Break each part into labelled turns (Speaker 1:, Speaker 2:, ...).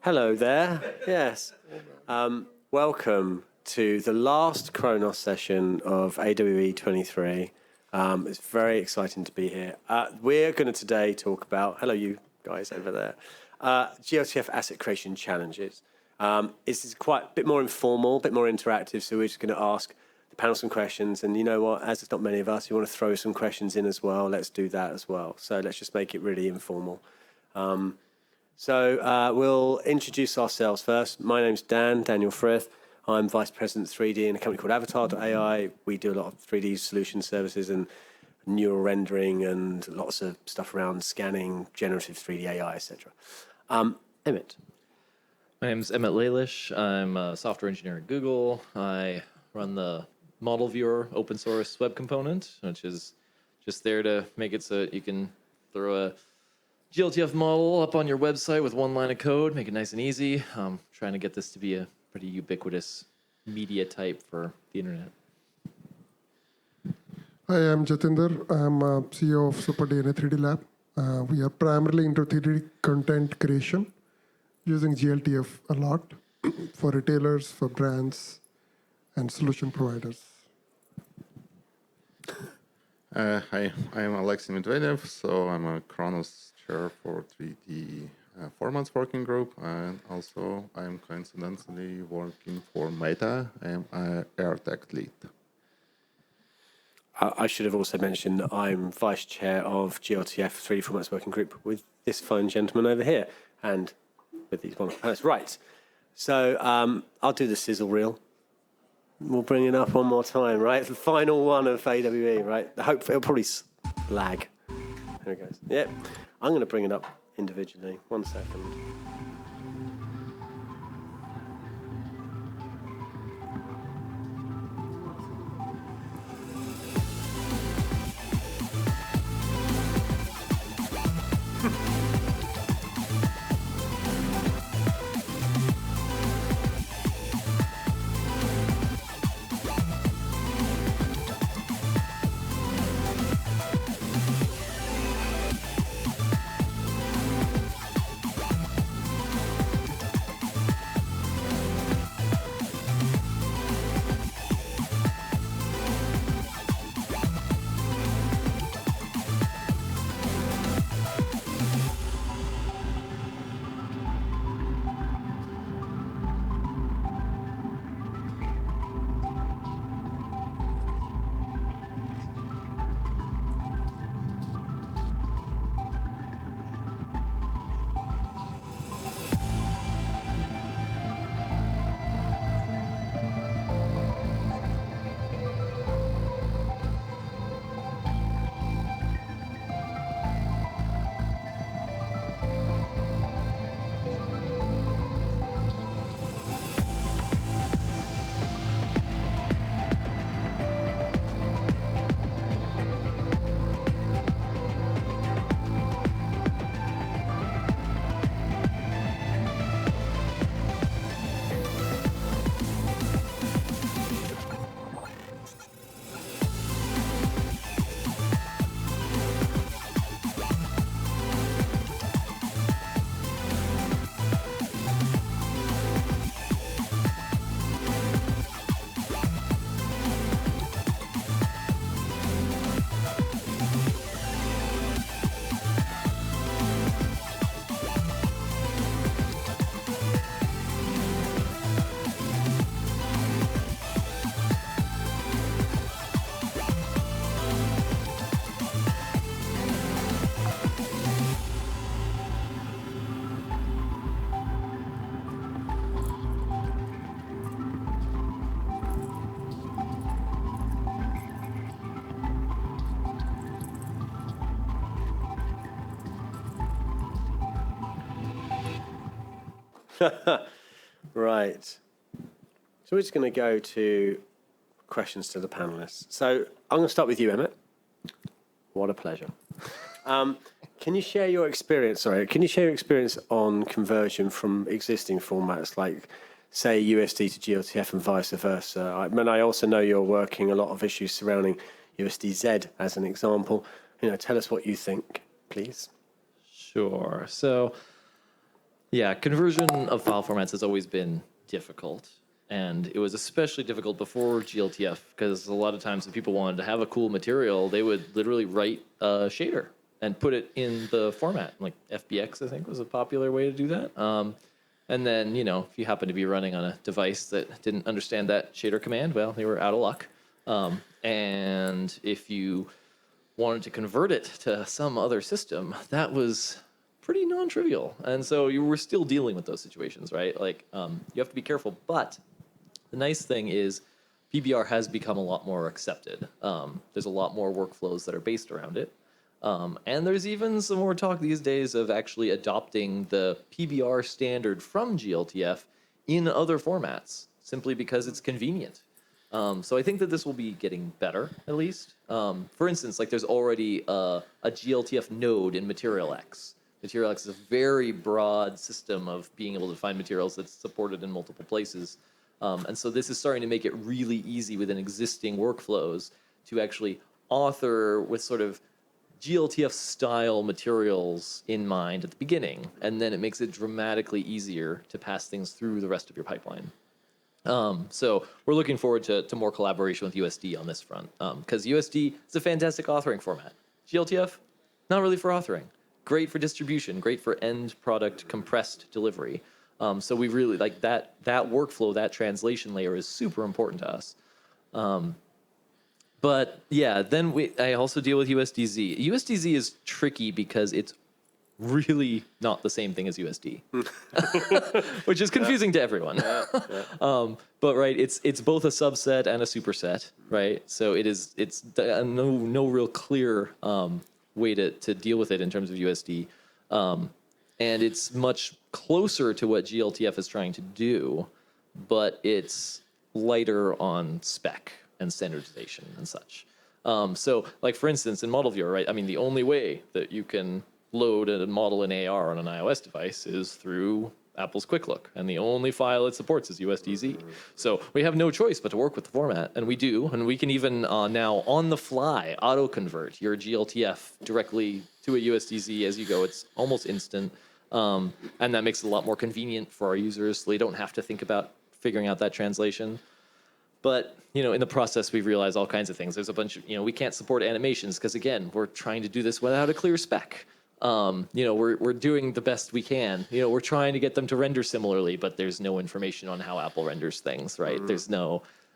Speaker 1: Hello there. Yes. Welcome to the last Khronos session of AWE 23. It's very exciting to be here. We're going to today talk about, hello you guys over there, glTF asset creation challenges. This is quite a bit more informal, a bit more interactive, so we're just going to ask the panel some questions. And you know what, as there's not many of us, you want to throw some questions in as well, let's do that as well. So let's just make it really informal. So we'll introduce ourselves first. My name's Daniel Frith. I'm Vice President 3D in a company called Avatar.ai. We do a lot of 3D solution services and neural rendering and lots of stuff around scanning, generative 3D AI, etc. Emmett.
Speaker 2: My name's Emmett Lalish. I'm a software engineer at Google. I run the model viewer open source web component, which is just there to make it so you can throw a glTF model up on your website with one line of code, make it nice and easy. Trying to get this to be a pretty ubiquitous media type for the internet.
Speaker 3: Hi, I'm Jatinder. I'm CEO of Super DNA 3D Lab. We are primarily into 3D content creation using glTF a lot for retailers, for brands, and solution providers.
Speaker 4: Hi, I'm Alexey Medvedev, so I'm a Khronos chair for 3D formats working group, and also I'm coincidentally working for Meta. I'm AirTech lead.
Speaker 1: I should have also mentioned that I'm Vice Chair of glTF 3D Formats Working Group with this fine gentleman over here and with these wonderful panelists. Right, so I'll do the sizzle reel. We'll bring it up one more time, right? The final one of AWE, right? I hope it'll probably lag. There it goes. Yep. I'm going to bring it up individually. 1 second. Right. So we're just going to go to questions to the panelists. So I'm going to start with you, Emmett. What a pleasure. Can you share your experience? Can you share your experience on conversion from existing formats like, say, USD to glTF and vice versa? I also know you're working a lot of issues surrounding USDZ as an example. Tell us what you think, please.
Speaker 2: Sure. So Yeah, conversion of file formats has always been difficult. And it was especially difficult before glTF, because a lot of times if people wanted to have a cool material, they would literally write a shader and put it in the format. Like FBX, I think, was a popular way to do that. And then, if you happen to be running on a device that didn't understand that shader command, well, they were out of luck. And if you wanted to convert it to some other system, that was pretty non-trivial. And so you were still dealing with those situations, right? Like, you have to be careful. But the nice thing is PBR has become a lot more accepted. There's a lot more workflows that are based around it. And there's even some more talk these days of actually adopting the PBR standard from glTF in other formats, simply because it's convenient. So I think that this will be getting better, at least. For instance, like there's already a glTF node in MaterialX. MaterialX is a very broad system of being able to find materials that's supported in multiple places. And so this is starting to make it really easy within existing workflows to actually author with sort of glTF style materials in mind at the beginning, and then it makes it dramatically easier to pass things through the rest of your pipeline. So we're looking forward to more collaboration with USD on this front, because USD is a fantastic authoring format. glTF, not really for authoring. Great for distribution, great for end product compressed delivery. So we really like that workflow, that translation layer is super important to us. But yeah, then I also deal with USDZ. USDZ is tricky because it's really not the same thing as USD, which is confusing to everyone. But right, it's both a subset and a superset, right? So it's no real clear way to deal with it in terms of USD, and it's much closer to what glTF is trying to do, but it's lighter on spec and standardization and such. So like for instance, in model viewer, right? I mean, the only way that you can load a model in AR on an iOS device is through Apple's Quick Look, and the only file it supports is USDZ. So we have no choice but to work with the format, and we do, and we can even now on the fly auto convert your glTF directly to a USDZ as you go. It's almost instant, and that makes it a lot more convenient for our users, so they don't have to think about figuring out that translation. But, in the process, we've realized all kinds of things. There's a bunch of, we can't support animations because, again, we're trying to do this without a clear spec. We're doing the best we can. We're trying to get them to render similarly, but there's no information on how Apple renders things, right?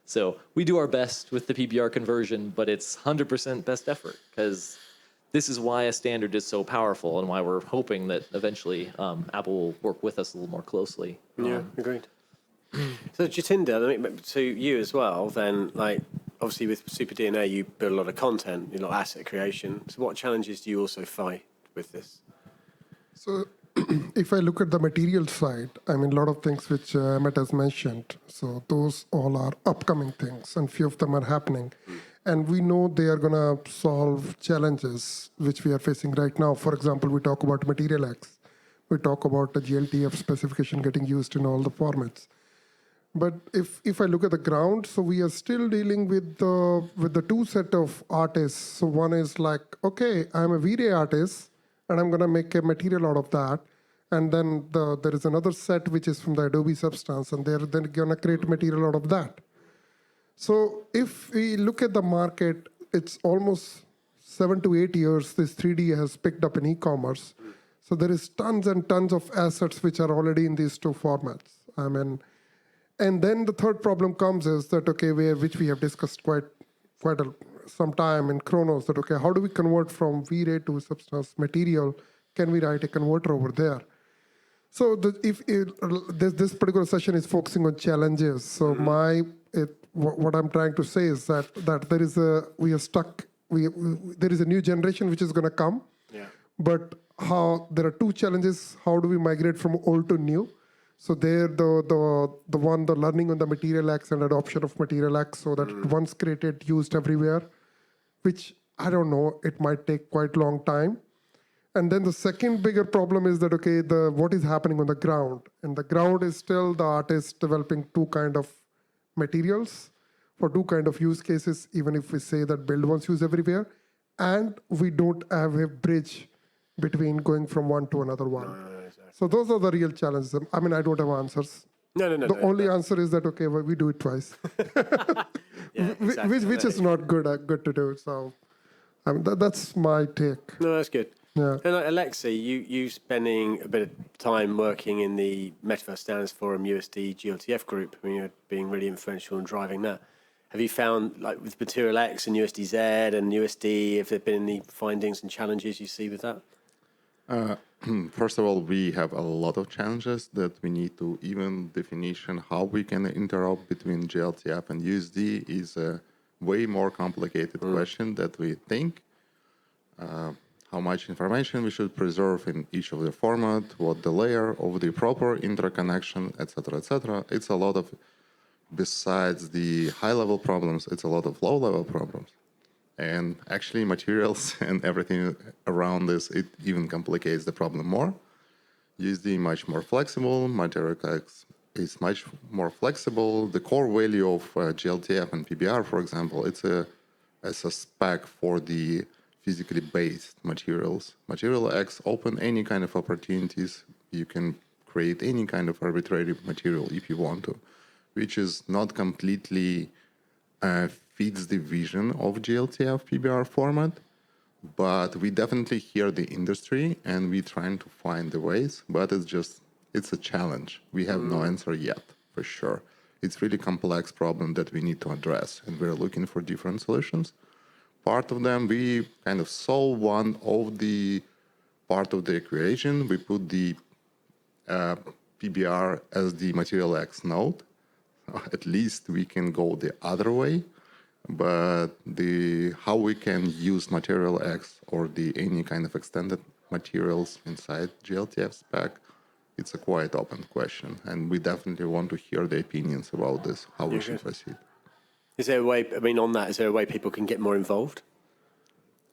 Speaker 2: So we do our best with the PBR conversion, but it's 100% best effort, because this is why a standard is so powerful and why we're hoping that eventually Apple will work with us a little more closely.
Speaker 1: Yeah, agreed. So Jatinder, to you as well, then, like, obviously with Super DNA, you build a lot of content, a lot of asset creation. So what challenges do you also fight with this?
Speaker 3: So if I look at the material side, I mean, a lot of things which Emmett has mentioned, so those all are upcoming things, and few of them are happening. And we know they are going to solve challenges which we are facing right now. For example, we talk about MaterialX. We talk about the glTF specification getting used in all the formats. But if I look at the ground, so we are still dealing with the two set of artists. So one is like, okay, I'm a V-Ray artist, and I'm going to make a material out of that. And then there is another set which is from the Adobe Substance, and they're then going to create material out of that. So if we look at the market, it's almost 7 to 8 years this 3D has picked up in e-commerce. So there is tons and tons of assets which are already in these two formats. I mean, and then the third problem comes is that, okay, which we have discussed quite some time in Khronos, that, okay, how do we convert from V-Ray to Substance material? Can we write a converter over there? So this particular session is focusing on challenges. So what I'm trying to say is that there is there is a new generation which is going to come.
Speaker 1: Yeah.
Speaker 3: But there are two challenges. How do we migrate from old to new? So there, the learning on the MaterialX and adoption of MaterialX, so that once created, used everywhere, which I don't know, it might take quite a long time. And then the second bigger problem is that, okay, what is happening on the ground? And the ground is still the artist developing two kind of materials for two kind of use cases, even if we say that build once, use everywhere. And we don't have a bridge between going from one to another one. So those are the real challenges. I mean, I don't have answers.
Speaker 1: No.
Speaker 3: The only answer is that, okay, well, we do it twice,
Speaker 1: Yeah, exactly.
Speaker 3: which is not good to do. So I mean, that's my take.
Speaker 1: No, that's good.
Speaker 3: Yeah.
Speaker 1: And Alexei, you spending a bit of time working in the Metaverse Standards Forum USD glTF group. I mean, you're being really influential in driving that. Have you found, like with Material X and USDZ and USD, have there been any findings and challenges you see with that?
Speaker 4: First of all, we have a lot of challenges that we need to, even definition how we can interop between glTF and USD is a way more complicated question that we think. How much information we should preserve in each of the format, what the layer of the proper interconnection, etc., etc. It's a lot of, besides the high-level problems, it's a lot of low-level problems. And actually materials and everything around this, it even complicates the problem more. USD much more flexible, Material X is much more flexible. The core value of glTF and PBR, for example, it's a spec for the physically based materials. Material X open any kind of opportunities. You can create any kind of arbitrary material if you want to, which is not completely fits the vision of glTF PBR format, but we definitely hear the industry and we're trying to find the ways, but it's a challenge. We have no answer yet, for sure. It's really complex problem that we need to address, and we're looking for different solutions. Part of them, we kind of solve one of the part of the equation. We put the PBR as the Material X node. At least we can go the other way. But how we can use Material X or any kind of extended materials inside glTF spec, it's a quite open question. And we definitely want to hear the opinions about this, how we should proceed.
Speaker 1: Is there a way, I mean, on that, is there a way people can get more involved?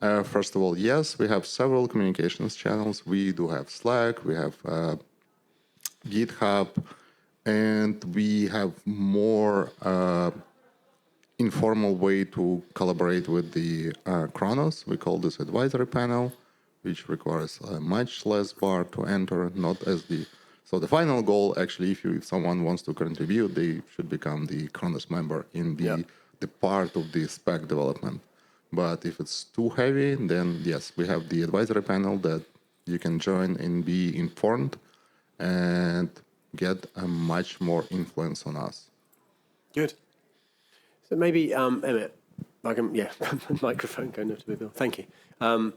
Speaker 4: First of all, yes, we have several communications channels. We do have Slack, we have GitHub, and we have more informal way to collaborate with the Khronos. We call this advisory panel, which requires a much less bar to enter, not as the... So the final goal, actually, if someone wants to contribute, they should become the Khronos member in the part of the spec development. But if it's too heavy, then yes, we have the advisory panel that you can join and be informed and get a much more influence on us.
Speaker 1: Good. So maybe, Emmett, microphone going up to Bill. Thank you.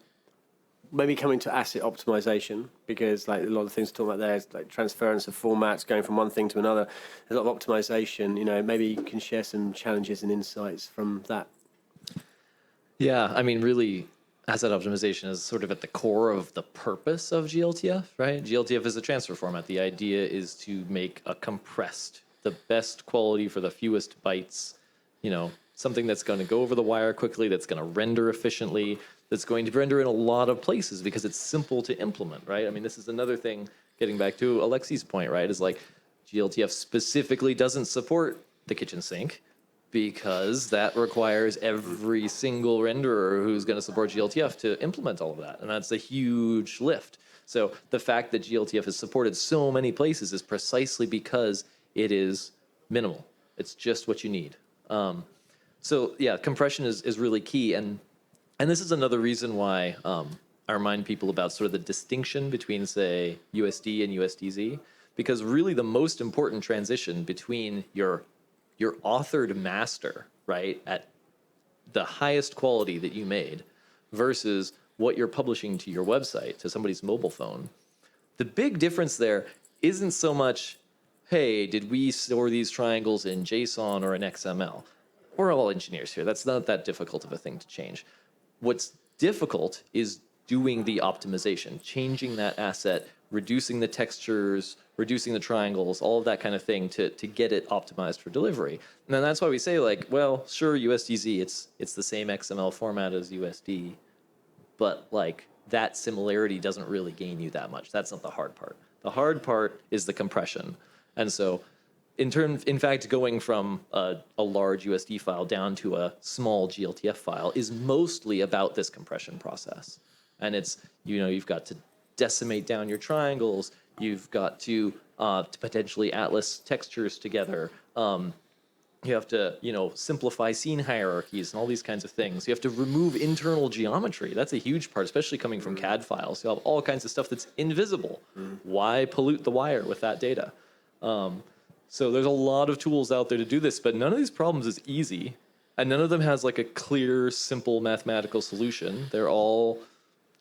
Speaker 1: Maybe coming to asset optimization, because like a lot of things to talk about there is like transference of formats, going from one thing to another. There's a lot of optimization. You know, maybe you can share some challenges and insights from that.
Speaker 2: Yeah, I mean, really, asset optimization is sort of at the core of the purpose of glTF, right? glTF is a transfer format. The idea is to make a compressed, the best quality for the fewest bytes, you know, something that's going to go over the wire quickly, that's going to render efficiently, that's going to render in a lot of places because it's simple to implement, right? I mean, this is another thing, getting back to Alexei's point, right, is like glTF specifically doesn't support the kitchen sink because that requires every single renderer who's going to support glTF to implement all of that. And that's a huge lift. So the fact that glTF is supported so many places is precisely because it is minimal. It's just what you need. So yeah, compression is really key. And this is another reason why I remind people about sort of the distinction between, say, USD and USDZ, because really the most important transition between your authored master, right, at the highest quality that you made versus what you're publishing to your website, to somebody's mobile phone. The big difference there isn't so much, hey, did we store these triangles in JSON or in XML? We're all engineers here. That's not that difficult of a thing to change. What's difficult is doing the optimization, changing that asset, reducing the textures, reducing the triangles, all of that kind of thing to get it optimized for delivery. And then that's why we say, like, well, sure, USDZ, it's the same XML format as USD, but like that similarity doesn't really gain you that much. That's not the hard part. The hard part is the compression. And so in fact, going from a large USD file down to a small glTF file is mostly about this compression process. And it's, you know, you've got to decimate down your triangles, You've got to potentially atlas textures together. You have to, simplify scene hierarchies and all these kinds of things. You have to remove internal geometry. That's a huge part, especially coming from CAD files. You'll have all kinds of stuff that's invisible. Why pollute the wire with that data? So there's a lot of tools out there to do this, but none of these problems is easy. And none of them has like a clear, simple mathematical solution. They're all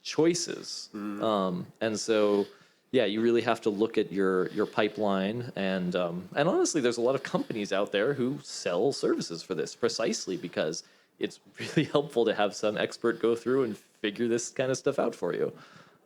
Speaker 2: choices. And so, yeah, you really have to look at your pipeline, and honestly, there's a lot of companies out there who sell services for this precisely because it's really helpful to have some expert go through and figure this kind of stuff out for you.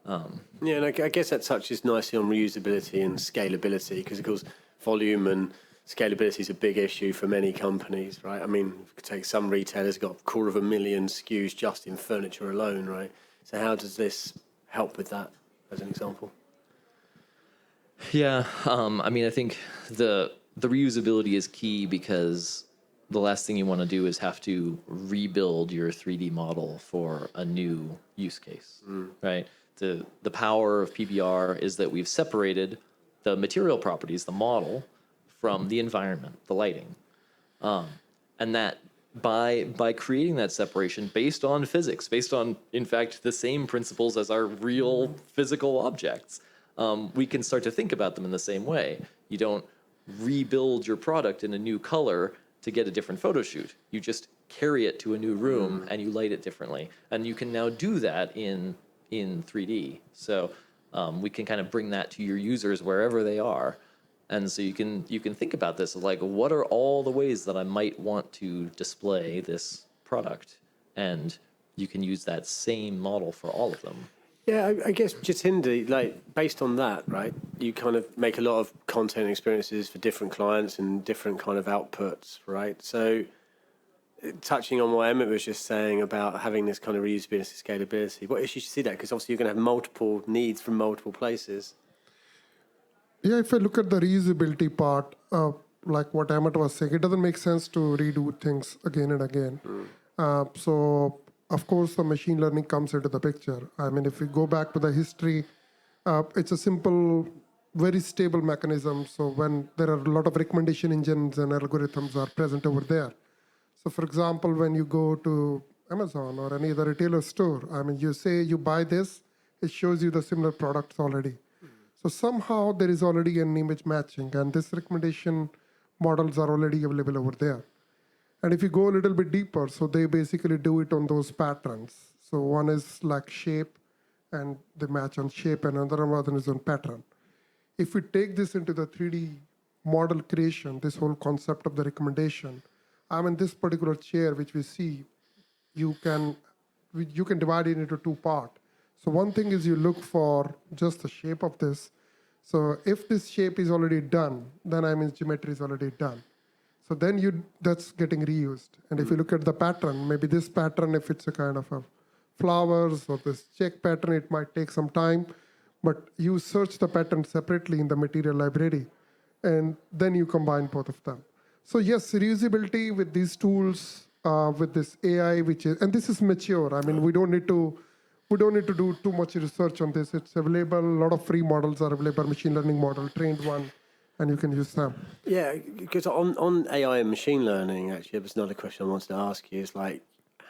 Speaker 1: Yeah, and I guess that touches nicely on reusability and scalability because, of course, volume and scalability is a big issue for many companies, right? I mean, if you take some retailers got 250,000 SKUs just in furniture alone, right? So how does this help with that, as an example?
Speaker 2: Yeah, I think the reusability is key because the last thing you want to do is have to rebuild your 3D model for a new use case, right? The power of PBR is that we've separated the material properties, the model, from the environment, the lighting, and that by creating that separation based on physics, based on, in fact, the same principles as our real physical objects, we can start to think about them in the same way. You don't rebuild your product in a new color to get a different photo shoot. You just carry it to a new room and you light it differently. And you can now do that in 3D. So we can kind of bring that to your users wherever they are. And so you can think about this, like, what are all the ways that I might want to display this product? And you can use that same model for all of them.
Speaker 1: Yeah, I guess Jatinder, like, based on that, right, you kind of make a lot of content experiences for different clients and different kind of outputs, right? So touching on what Emmett was just saying about having this kind of reusability, scalability, what issues do you see that? Because obviously you're going to have multiple needs from multiple places.
Speaker 3: Yeah, if I look at the reusability part, like what Emmett was saying, it doesn't make sense to redo things again and again. So, of course, the machine learning comes into the picture. I mean, if we go back to the history, it's a simple, very stable mechanism. So when there are a lot of recommendation engines and algorithms are present over there. So, for example, when you go to Amazon or any other retailer store, I mean, you say you buy this, it shows you the similar products already. So somehow there is already an image matching, and this recommendation models are already available over there. And if you go a little bit deeper, so they basically do it on those patterns. So one is like shape, and they match on shape, and another one is on pattern. If we take this into the 3D model creation, this whole concept of the recommendation, I mean, this particular chair which we see, you can divide it into two parts. So one thing is you look for just the shape of this. So if this shape is already done, then I mean geometry is already done. So then that's getting reused. And if you look at the pattern, maybe this pattern, if it's a kind of a flowers or this check pattern, it might take some time. But you search the pattern separately in the material library, and then you combine both of them. So yes, reusability with these tools, with this AI, and this is mature. I mean, we don't need to do too much research on this. It's available. A lot of free models are available, machine learning model, trained one, and you can use them.
Speaker 1: Yeah, because on AI and machine learning, actually, there's another question I wanted to ask you is like,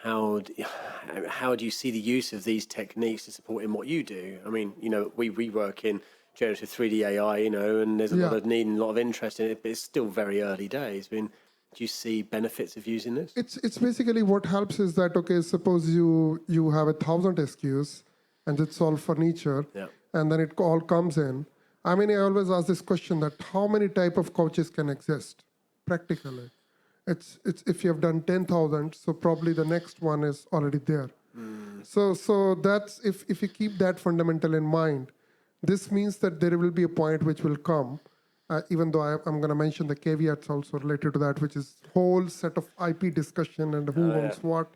Speaker 1: how do you see the use of these techniques to support in what you do? I mean, we work in generative 3D AI, and there's a lot of need and a lot of interest in it, but it's still very early days. I mean, do you see benefits of using this?
Speaker 3: It's basically what helps is that, okay, suppose you have 1,000 SKUs and it's all furniture, and then it all comes in. I mean, I always ask this question that how many type of couches can exist practically? It's if you have done 10,000, so probably the next one is already there. So that's if you keep that fundamental in mind, this means that there will be a point which will come. Even though I'm going to mention the caveats also related to that, which is whole set of IP discussion and who owns what.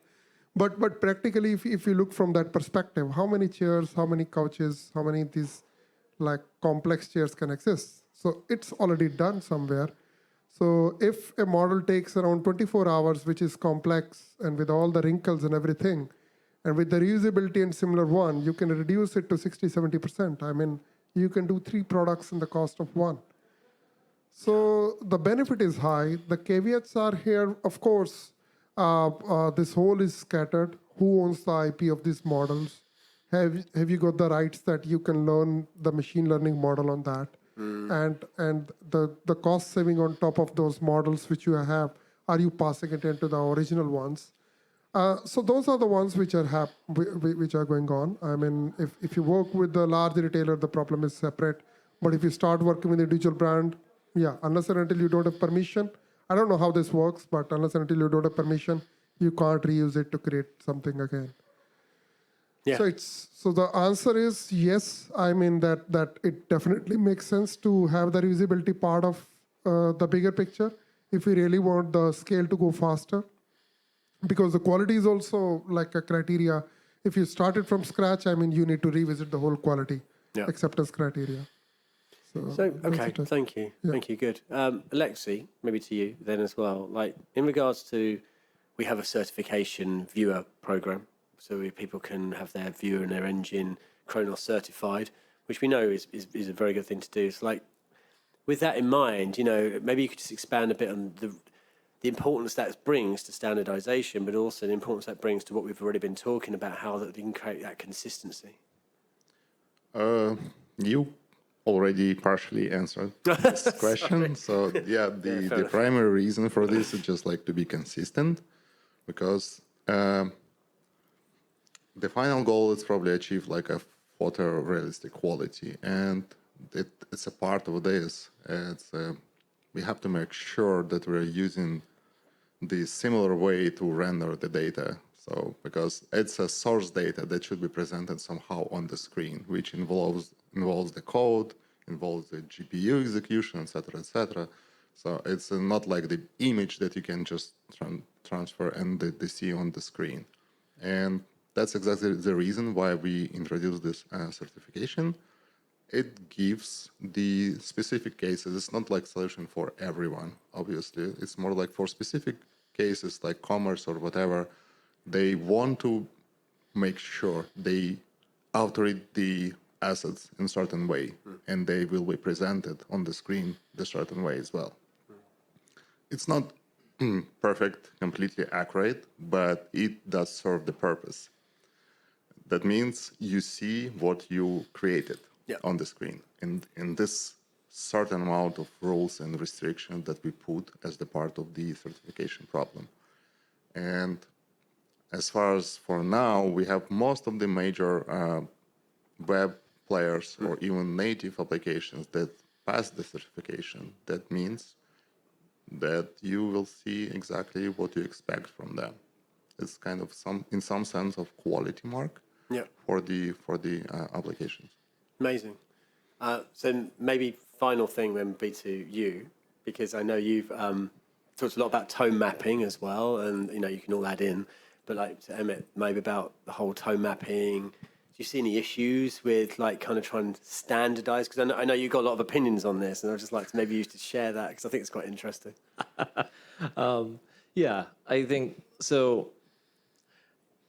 Speaker 3: But practically, if you look from that perspective, how many chairs, how many couches, how many of these like complex chairs can exist? So it's already done somewhere. So if a model takes around 24 hours, which is complex and with all the wrinkles and everything, and with the reusability and similar one, you can reduce it to 60, 70%. I mean, you can do 3 products in the cost of 1. So the benefit is high. The caveats are here, of course, this whole is scattered. Who owns the IP of these models? Have you got the rights that you can learn the machine learning model on that? And the cost saving on top of those models which you have, are you passing it into the original ones? So those are the ones which are which are going on. I mean, if you work with the large retailer, the problem is separate. But if you start working with a digital brand, yeah, unless and until you don't have permission, I don't know how this works, but unless and until you don't have permission, you can't reuse it to create something again.
Speaker 1: Yeah.
Speaker 3: So the answer is yes. I mean that it definitely makes sense to have the reusability part of the bigger picture if we really want the scale to go faster. Because the quality is also like a criteria. If you started from scratch, I mean, you need to revisit the whole quality acceptance criteria.
Speaker 1: So okay, thank you.
Speaker 3: Yeah.
Speaker 1: Thank you, good. Alexi, maybe to you then as well. Like in regards to, we have a certification viewer program, so people can have their viewer and their engine Khronos certified, which we know is a very good thing to do. So like with that in mind, maybe you could just expand a bit on the importance that brings to standardization, but also the importance that brings to what we've already been talking about, how that we can create that consistency.
Speaker 4: You already partially answered this question. So yeah, the primary reason for this is just like to be consistent, because the final goal is probably achieve like a photorealistic quality, and it's a part of this. We have to make sure that we're using the similar way to render the data. So because it's a source data that should be presented somehow on the screen, which involves the code, involves the GPU execution, etc., etc. So it's not like the image that you can just transfer and they see on the screen. And that's exactly the reason why we introduced this certification. It gives the specific cases. It's not like solution for everyone, obviously. It's more like for specific cases like commerce or whatever. They want to make sure they author the assets in a certain way, and they will be presented on the screen the certain way as well. It's not perfect, completely accurate, but it does serve the purpose. That means you see what you created on the screen, and in this certain amount of rules and restrictions that we put as the part of the certification problem. And as far as for now, we have most of the major web players or even native applications that pass the certification. That means that you will see exactly what you expect from them. It's kind of in some sense of quality mark for the applications.
Speaker 1: Amazing. So maybe final thing then be to you, because I know you've talked a lot about tone mapping as well, and you can all add in. But like to Emmett, maybe about the whole tone mapping. Do you see any issues with like kind of trying to standardize? Because I know you've got a lot of opinions on this, and I'd just like to maybe you to share that, because I think it's quite interesting.
Speaker 2: Yeah, I think so.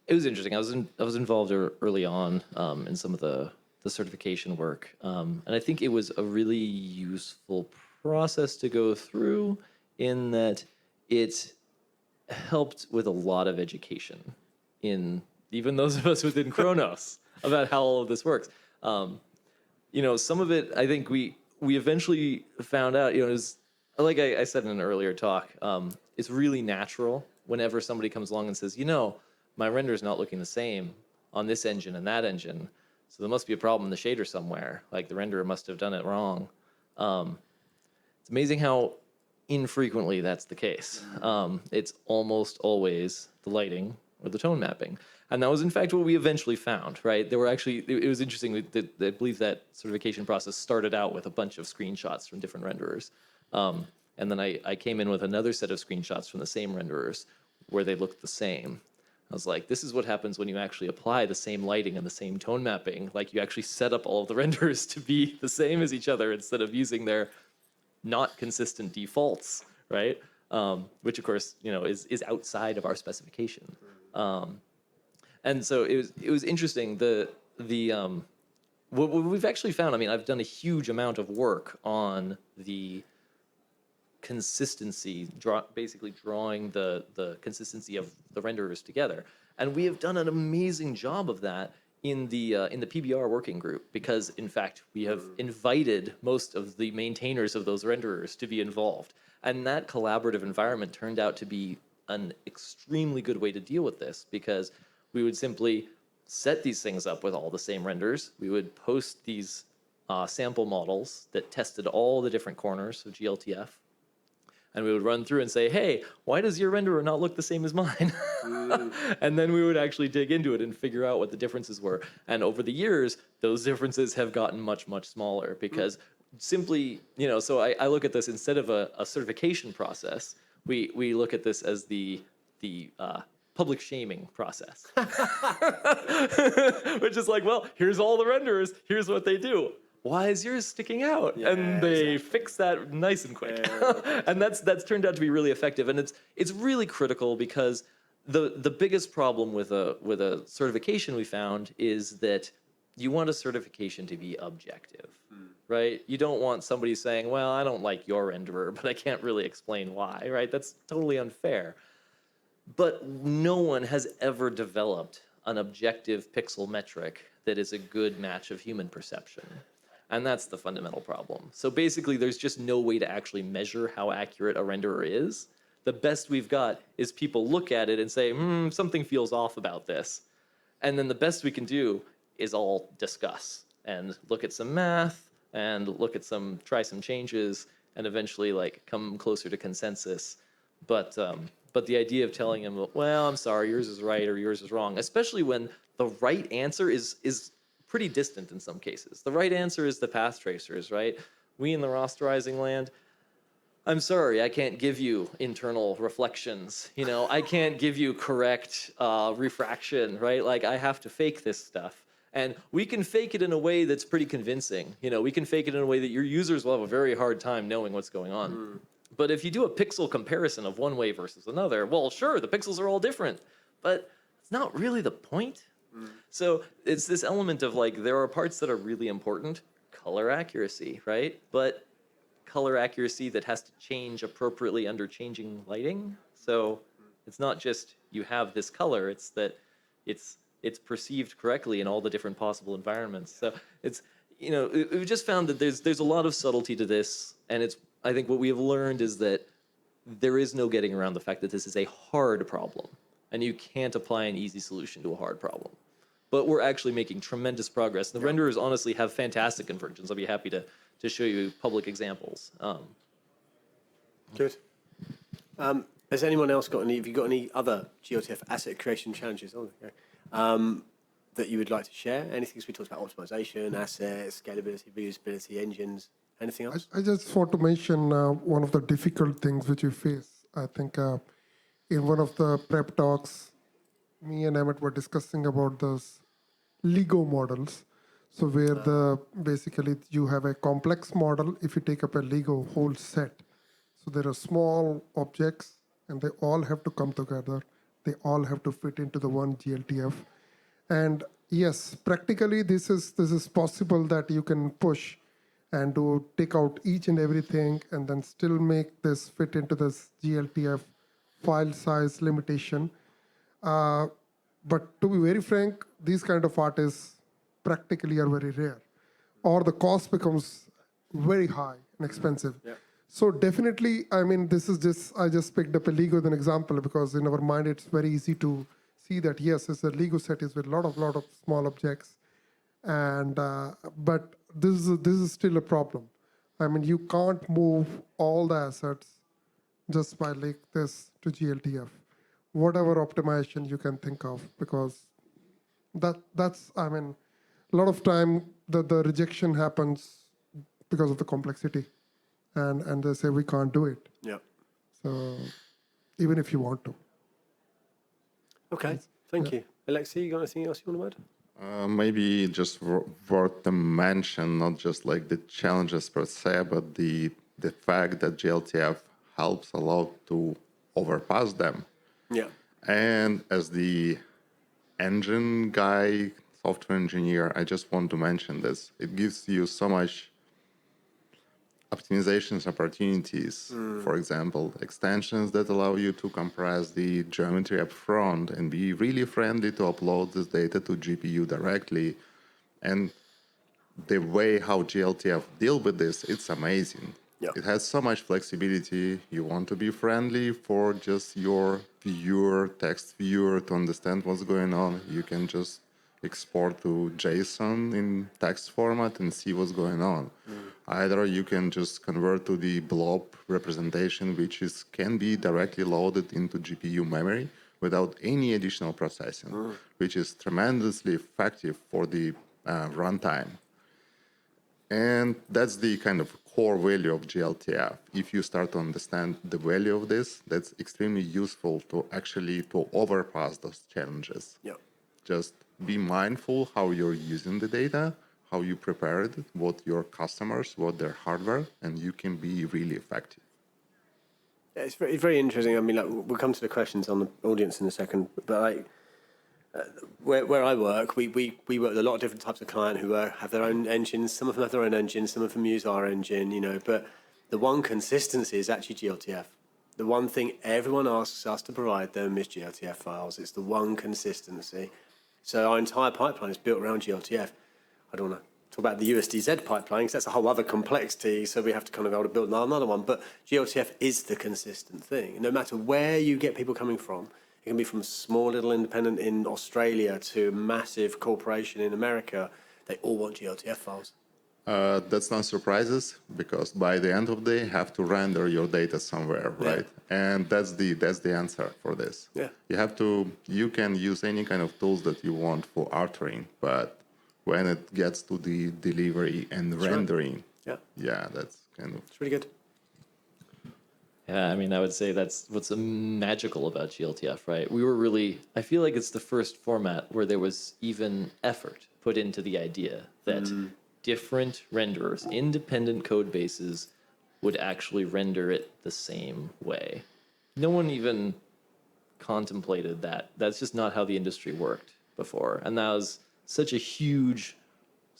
Speaker 2: It was interesting. I was involved early on in some of the certification work, and I think it was a really useful process to go through, in that it helped with a lot of education in even those of us within Khronos about how all of this works. Some of it, I think we eventually found out, it was, like I said in an earlier talk, it's really natural whenever somebody comes along and says, my render is not looking the same on this engine and that engine, so there must be a problem in the shader somewhere. Like the renderer must have done it wrong. It's amazing how infrequently that's the case. It's almost always the lighting or the tone mapping. And that was, in fact, what we eventually found, right? There were actually, it was interesting, I believe that certification process started out with a bunch of screenshots from different renderers. And then I came in with another set of screenshots from the same renderers where they looked the same. I was like, this is what happens when you actually apply the same lighting and the same tone mapping. Like you actually set up all of the renderers to be the same as each other instead of using their not consistent defaults, right? Which of course, is outside of our specification. And so it was interesting. what we've actually found, I mean, I've done a huge amount of work on the consistency, basically drawing the consistency of the renderers together. And we have done an amazing job of that in the PBR working group, because in fact we have invited most of the maintainers of those renderers to be involved. And that collaborative environment turned out to be an extremely good way to deal with this, because we would simply set these things up with all the same renders. We would post these sample models that tested all the different corners of glTF. And we would run through and say, hey, why does your renderer not look the same as mine? And then we would actually dig into it and figure out what the differences were. And over the years, those differences have gotten much, much smaller, because simply, so I look at this instead of a certification process, we look at this as the public shaming process. Which is like, well, here's all the renderers, here's what they do. Why is yours sticking out?
Speaker 1: Yeah,
Speaker 2: and they fix that nice and quick.
Speaker 1: Yeah.
Speaker 2: And that's turned out to be really effective. And it's really critical, because the biggest problem with a certification we found is that you want a certification to be objective, right? You don't want somebody saying, well, I don't like your renderer, but I can't really explain why, right? That's totally unfair. But no one has ever developed an objective pixel metric that is a good match of human perception. And that's the fundamental problem. So basically, there's just no way to actually measure how accurate a renderer is. The best we've got is people look at it and say, something feels off about this. And then the best we can do is all discuss and look at some math and try some changes, and eventually come closer to consensus. But the idea of telling them, well, I'm sorry, yours is right or yours is wrong, especially when the right answer is pretty distant in some cases. The right answer is the path tracers, right? We in the rasterizing land, I'm sorry, I can't give you internal reflections. I can't give you correct refraction, right? I have to fake this stuff. And we can fake it in a way that's pretty convincing. We can fake it in a way that your users will have a very hard time knowing what's going on. But if you do a pixel comparison of one way versus another, well, sure, the pixels are all different, but it's not really the point. So it's this element of there are parts that are really important, color accuracy, right? But color accuracy that has to change appropriately under changing lighting. So it's not just you have this color, it's that it's perceived correctly in all the different possible environments. So it's, we've just found that there's a lot of subtlety to this, and I think what we have learned is that there is no getting around the fact that this is a hard problem, and you can't apply an easy solution to a hard problem. But we're actually making tremendous progress. The renderers honestly have fantastic conversions. I'll be happy to show you public examples.
Speaker 1: Good. Has anyone else have you got any other glTF asset creation challenges that you would like to share? Anything we talked about, optimization, assets, scalability, reusability, engines, anything else?
Speaker 3: I just want to mention one of the difficult things which we face. I think in one of the prep talks, me and Emmett were discussing about those Lego models. So where basically you have a complex model if you take up a Lego whole set. So there are small objects and they all have to come together. They all have to fit into the one glTF. And yes, practically this is possible that you can push and to take out each and everything and then still make this fit into this glTF file size limitation. But to be very frank, these kind of artists practically are very rare, or the cost becomes very high and expensive.
Speaker 1: Yeah.
Speaker 3: So definitely, I mean, I just picked up a Lego as an example because in our mind, it's very easy to see that, yes, it's a Lego set is with a lot of small objects. And, but this is still a problem. I mean, you can't move all the assets just by like this to glTF. Whatever optimization you can think of, because that's, I mean, a lot of time the rejection happens because of the complexity. And they say we can't do it.
Speaker 1: Yeah.
Speaker 3: So even if you want to.
Speaker 1: Okay, thank you. Alexei, you got anything else you want to add?
Speaker 4: Maybe just worth to mention, not just like the challenges per se, but the fact that glTF helps a lot to overpass them.
Speaker 1: Yeah.
Speaker 4: And as the engine guy, software engineer, I just want to mention this. It gives you so much optimizations opportunities. For example, extensions that allow you to compress the geometry up front and be really friendly to upload this data to GPU directly. And the way how glTF deal with this, it's amazing.
Speaker 1: Yeah.
Speaker 4: It has so much flexibility. You want to be friendly for just your viewer, text viewer, to understand what's going on. You can just export to JSON in text format and see what's going on. Either you can just convert to the blob representation, which can be directly loaded into GPU memory without any additional processing, which is tremendously effective for the runtime. And that's the kind of core value of glTF. If you start to understand the value of this, that's extremely useful to actually to overpass those challenges.
Speaker 1: Yeah.
Speaker 4: Just be mindful how you're using the data, how you prepare it, what your customers, what their hardware, and you can be really effective.
Speaker 1: Yeah, it's very, very interesting. I mean, like, we'll come to the questions on the audience in a second, but like, where I work, we work with a lot of different types of client who have their own engines. Some of them have their own engines, some of them use our engine, you know, but the one consistency is actually glTF. The one thing everyone asks us to provide them is glTF files. It's the one consistency. So our entire pipeline is built around glTF. I don't want to talk about the USDZ pipeline because that's a whole other complexity. So we have to kind of be able to build another one. But glTF is the consistent thing. No matter where you get people coming from, it can be from a small little independent in Australia to a massive corporation in America. They all want glTF files.
Speaker 4: That's not surprises because by the end of the day, you have to render your data somewhere, right? Yeah. And that's the answer for this.
Speaker 1: Yeah.
Speaker 4: You can use any kind of tools that you want for authoring, but when it gets to the delivery and rendering, that's kind of...
Speaker 1: It's really good.
Speaker 2: Yeah, I mean, I would say that's what's magical about glTF, right? I feel like it's the first format where there was even effort put into the idea that different renderers, independent code bases, would actually render it the same way. No one even contemplated that. That's just not how the industry worked before. And that was such a huge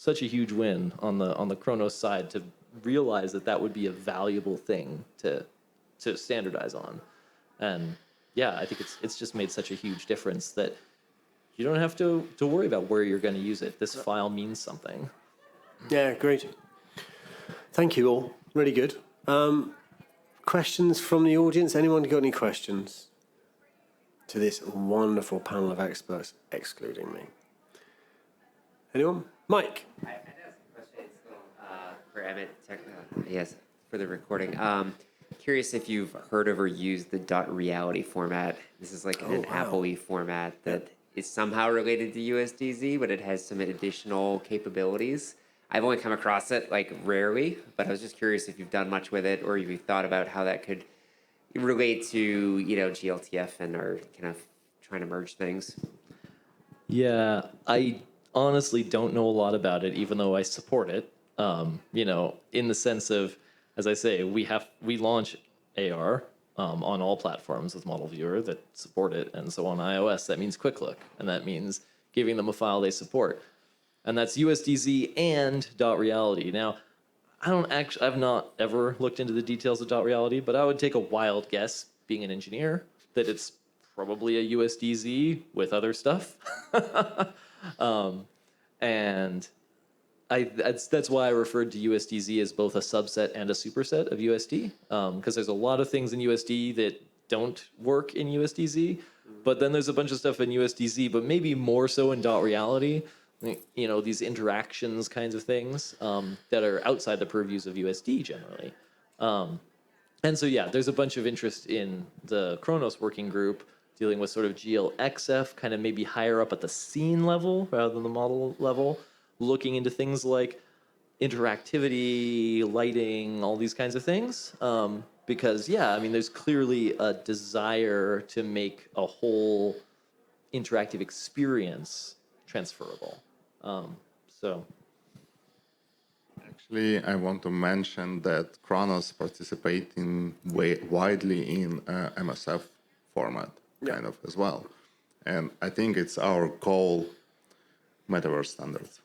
Speaker 2: win on the Khronos side to realize that would be a valuable thing to standardize on. And yeah, I think it's just made such a huge difference that you don't have to worry about where you're going to use it. This file means something.
Speaker 1: Yeah, great. Thank you all. Really good. Questions from the audience? Anyone got any questions to this wonderful panel of experts, excluding me? Anyone? Mike?
Speaker 5: I have some questions for Emmett, yes, for the recording. Curious if you've heard of or used the .reality format. This is like an Apple-y format that is somehow related to USDZ, but it has some additional capabilities. I've only come across it like rarely, but I was just curious if you've done much with it or if you've thought about how that could relate to, glTF and are kind of trying to merge things.
Speaker 2: Yeah, I honestly don't know a lot about it, even though I support it. In the sense of, as I say, we launch AR on all platforms with Model Viewer that support it, and so on iOS that means Quick Look, and that means giving them a file they support, and that's USDZ and .reality. Now, I've not ever looked into the details of .reality, but I would take a wild guess, being an engineer, that it's probably a USDZ with other stuff. And that's why I referred to USDZ as both a subset and a superset of USD, because there's a lot of things in USD that don't work in USDZ, but then there's a bunch of stuff in USDZ, but maybe more so in .reality, these interactions kinds of things that are outside the purviews of USD generally. And so, yeah, there's a bunch of interest in the Khronos working group dealing with sort of glXF, kind of maybe higher up at the scene level rather than the model level, looking into things like interactivity, lighting, all these kinds of things. Because, there's clearly a desire to make a whole interactive experience transferable.
Speaker 4: Actually, I want to mention that Khronos participate widely in MSF format, kind of as well. And I think it's our goal metaverse standards.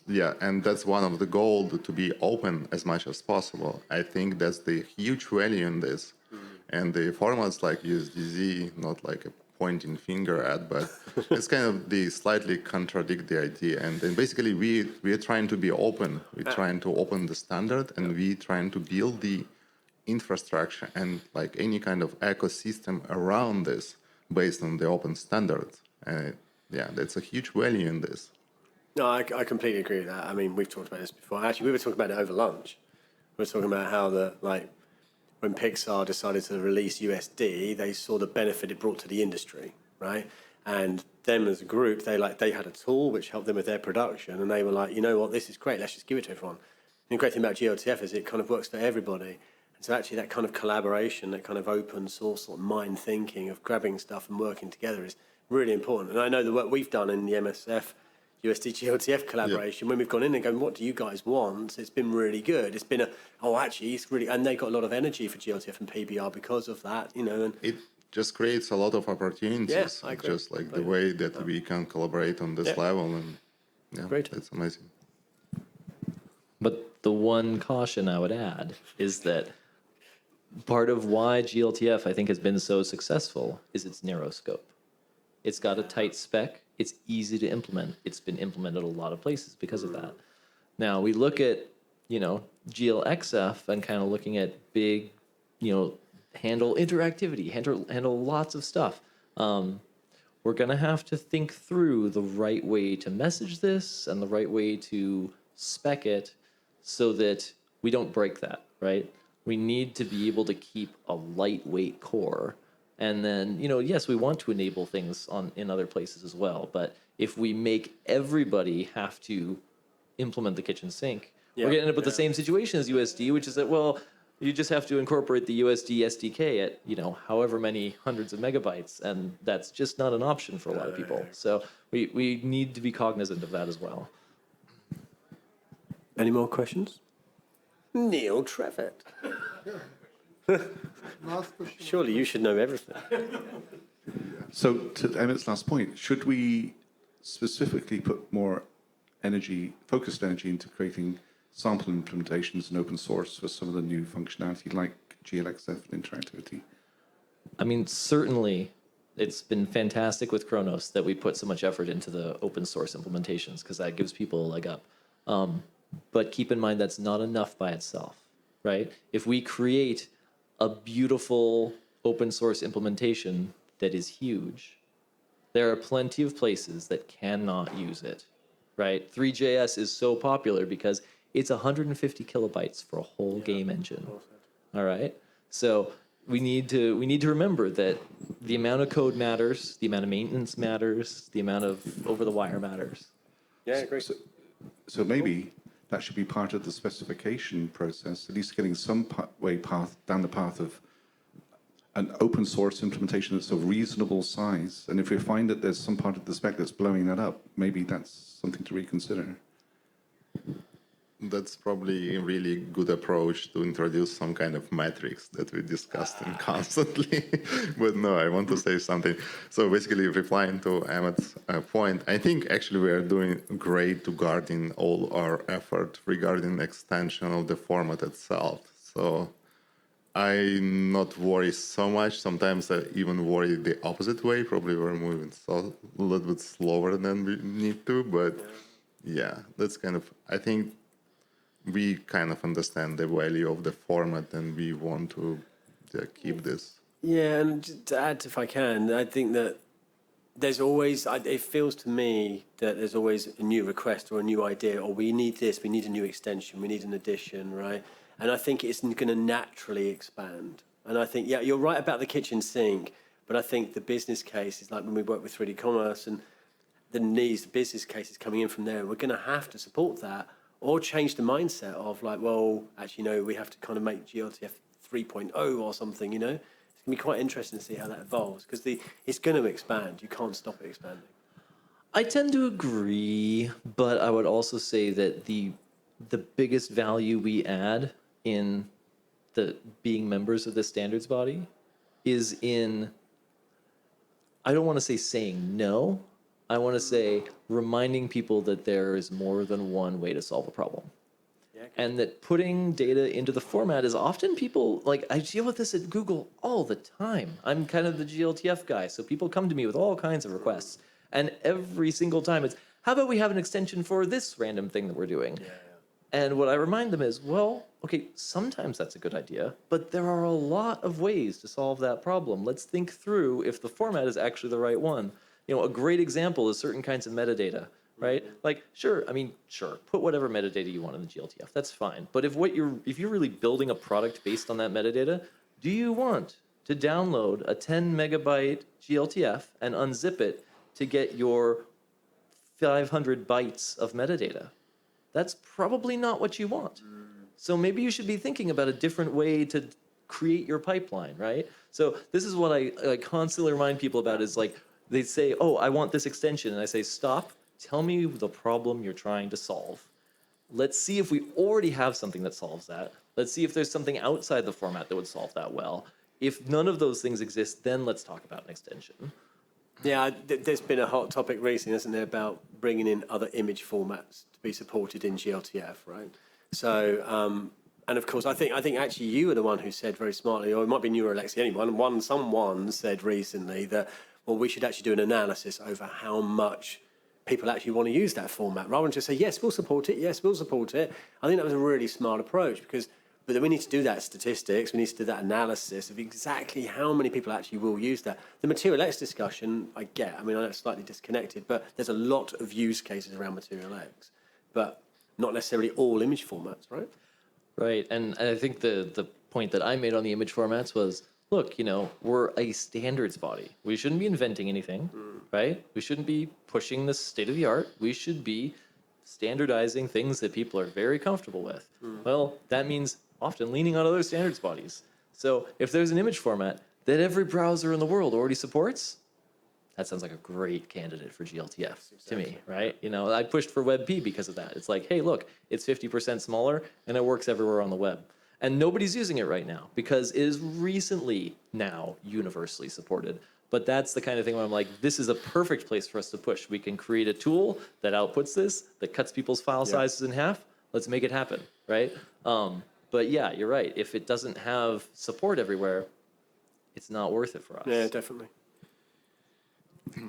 Speaker 4: Yeah, and that's one of the goals, to be open as much as possible. I think that's the huge value in this. And the formats like USDZ, not like a pointing finger at, but it's kind of the slightly contradict the idea. And then basically we're trying to be open. We're trying to open the standard, and we're trying to build the infrastructure and like any kind of ecosystem around this based on the open standards. Yeah, that's a huge value in this.
Speaker 1: No, I completely agree with that. I mean, we've talked about this before. Actually, we were talking about it over lunch. We were talking about how when Pixar decided to release USD, they saw the benefit it brought to the industry, right? And them as a group, they had a tool which helped them with their production, and they were like, you know what, this is great. Let's just give it to everyone. And the great thing about glTF is it kind of works for everybody. And so actually, that kind of collaboration, that kind of open source sort of mind thinking of grabbing stuff and working together is really important. And I know the work we've done in the MSF USD glTF collaboration, when we've gone in and gone, what do you guys want? It's been really good. It's been it's really, and they got a lot of energy for glTF and PBR because of that, you know. And
Speaker 4: it just creates a lot of opportunities.
Speaker 1: Yeah, I agree.
Speaker 4: Just like the way that we can collaborate on this level, and
Speaker 1: Great.
Speaker 4: it's amazing.
Speaker 2: But the one caution I would add is that part of why glTF, I think, has been so successful is its narrow scope. It's got a tight spec. It's easy to implement. It's been implemented a lot of places because of that. Now, we look at, glXF and kind of looking at big, handle interactivity, handle lots of stuff. We're going to have to think through the right way to message this and the right way to spec it so that we don't break that, right? We need to be able to keep a lightweight core. And then, yes, we want to enable things in other places as well. But if we make everybody have to implement the kitchen sink, we're going to end up with the same situation as USD, which is that, well, you just have to incorporate the USD SDK at, however many hundreds of megabytes. And that's just not an option for a lot of people. So we need to be cognizant of that as well.
Speaker 1: any more questions? Neil Trevitt.
Speaker 3: Last question.
Speaker 1: Surely you should know everything.
Speaker 6: So to Emmett's last point, should we specifically put more focused energy into creating sample implementations and open source for some of the new functionality like glXF and interactivity?
Speaker 2: I mean, certainly it's been fantastic with Khronos that we put so much effort into the open source implementations because that gives people a leg up. But keep in mind that's not enough by itself, right? If we create a beautiful open source implementation that is huge, there are plenty of places that cannot use it, right? 3JS is so popular because it's 150 kilobytes for a whole game engine. All right. So we need to remember that the amount of code matters, the amount of maintenance matters, the amount of over the wire matters.
Speaker 1: Yeah, great.
Speaker 6: So maybe that should be part of the specification process, at least getting some down the path of an open source implementation that's of reasonable size. And if we find that there's some part of the spec that's blowing that up, maybe that's something to reconsider.
Speaker 4: That's probably a really good approach to introduce some kind of metrics that we discussed constantly. But no, I want to say something. So basically, replying to Emmett's point, I think actually we are doing great to guarding all our effort regarding extension of the format itself. So I'm not worried so much. Sometimes I even worry the opposite way. Probably we're moving a little bit slower than we need to. But yeah, that's kind of, I think, we kind of understand the value of the format and we want to keep this.
Speaker 1: Yeah, and just to add, if I can, I think that there's always, it feels to me that there's always a new request or a new idea, or we need this, we need a new extension, we need an addition, right? And I think it's going to naturally expand. And I think, yeah, you're right about the kitchen sink, but I think the business case is like when we work with 3D Commerce and the business case is coming in from there, we're going to have to support that. Or change the mindset of like, well, actually, no, we have to kind of make glTF 3.0 or something, It's going to be quite interesting to see how that evolves because it's going to expand. You can't stop it expanding.
Speaker 2: I tend to agree, but I would also say that the biggest value we add in the being members of the standards body is in, I don't want to say saying no, I want to say reminding people that there is more than one way to solve a problem. And that putting data into the format is often people, like I deal with this at Google all the time. I'm kind of the glTF guy, so people come to me with all kinds of requests. And every single time it's, how about we have an extension for this random thing that we're doing? And what I remind them is, well, okay, sometimes that's a good idea, but there are a lot of ways to solve that problem. Let's think through if the format is actually the right one. You know, a great example is certain kinds of metadata, right? Like, sure, put whatever metadata you want in the glTF, that's fine. But if you're really building a product based on that metadata, do you want to download a 10 megabyte glTF and unzip it to get your 500 bytes of metadata? That's probably not what you want. So maybe you should be thinking about a different way to create your pipeline, right? So this is what I constantly remind people about is like, they say, oh, I want this extension. And I say, stop, tell me the problem you're trying to solve. Let's see if we already have something that solves that. Let's see if there's something outside the format that would solve that well. If none of those things exist, then let's talk about an extension.
Speaker 1: Yeah, there's been a hot topic recently, hasn't there, about bringing in other image formats to be supported in glTF, right? So, and of course, I think actually you were the one who said very smartly, or it might be you or Alexi, anyone, someone said recently that, well, we should actually do an analysis over how much people actually want to use that format, rather than just say, yes, we'll support it, yes, we'll support it. I think that was a really smart approach but then we need to do that statistics, we need to do that analysis of exactly how many people actually will use that. The Material X discussion, I get, I know it's slightly disconnected, but there's a lot of use cases around Material X, but not necessarily all image formats, right?
Speaker 2: Right, and I think the point that I made on the image formats was, look, we're a standards body. We shouldn't be inventing anything, right? We shouldn't be pushing the state of the art. We should be standardizing things that people are very comfortable with. Well, that means often leaning on other standards bodies. So if there's an image format that every browser in the world already supports, that sounds like a great candidate for glTF to me, right? I pushed for WebP because of that. It's like, hey, look, it's 50% smaller and it works everywhere on the web. And nobody's using it right now because it is recently now universally supported. But that's the kind of thing where I'm like, this is a perfect place for us to push. We can create a tool that outputs this, that cuts people's file sizes in half. Let's make it happen, right? But yeah, you're right. If it doesn't have support everywhere, it's not worth it for us.
Speaker 1: Yeah, definitely.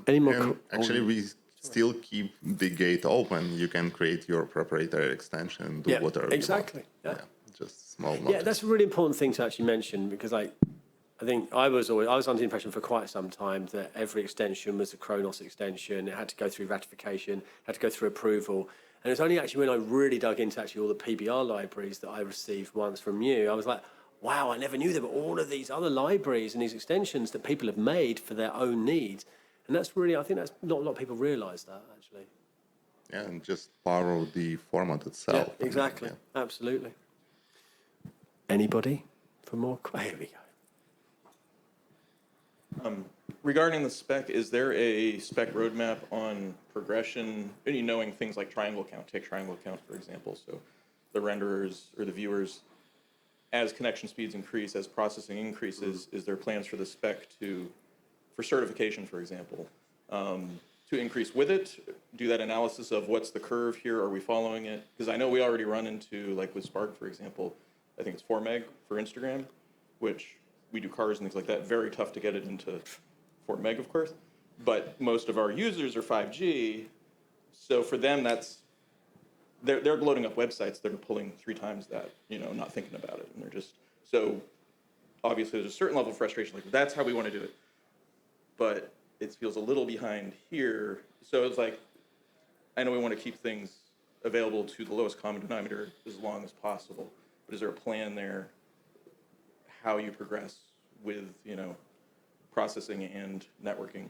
Speaker 1: Any more?
Speaker 4: Actually, we still keep the gate open. You can create your proprietary extension and do whatever
Speaker 1: exactly.
Speaker 4: you want. Yeah, just small notice.
Speaker 1: Yeah, that's a really important thing to actually mention because I think I was under the impression for quite some time that every extension was a Khronos extension. It had to go through ratification, had to go through approval. And it's only actually when I really dug into actually all the PBR libraries that I received once from you, I was like, wow, I never knew there were all of these other libraries and these extensions that people have made for their own needs. And that's really, I think that's not a lot of people realise that, actually.
Speaker 4: Yeah, and just borrow the format itself.
Speaker 1: Yeah, exactly. Yeah. Absolutely. Anybody for more? Here we go.
Speaker 7: Regarding the spec, is there a spec roadmap on progression? Knowing things like triangle count, take triangle count, for example. So the renderers or the viewers, as connection speeds increase, as processing increases, is there plans for the spec for certification, for example, to increase with it? Do that analysis of what's the curve here? Are we following it? Because I know we already run into, like with Spark, for example, I think it's 4 meg for Instagram, which we do cars and things like that. Very tough to get it into 4 meg, of course. But most of our users are 5G. So for them, they're loading up websites that are pulling 3 times that, not thinking about it. And they're just, so obviously there's a certain level of frustration. Like, that's how we want to do it. But it feels a little behind here. So it's like, I know we want to keep things available to the lowest common denominator as long as possible. But is there a plan there, how you progress with, processing and networking?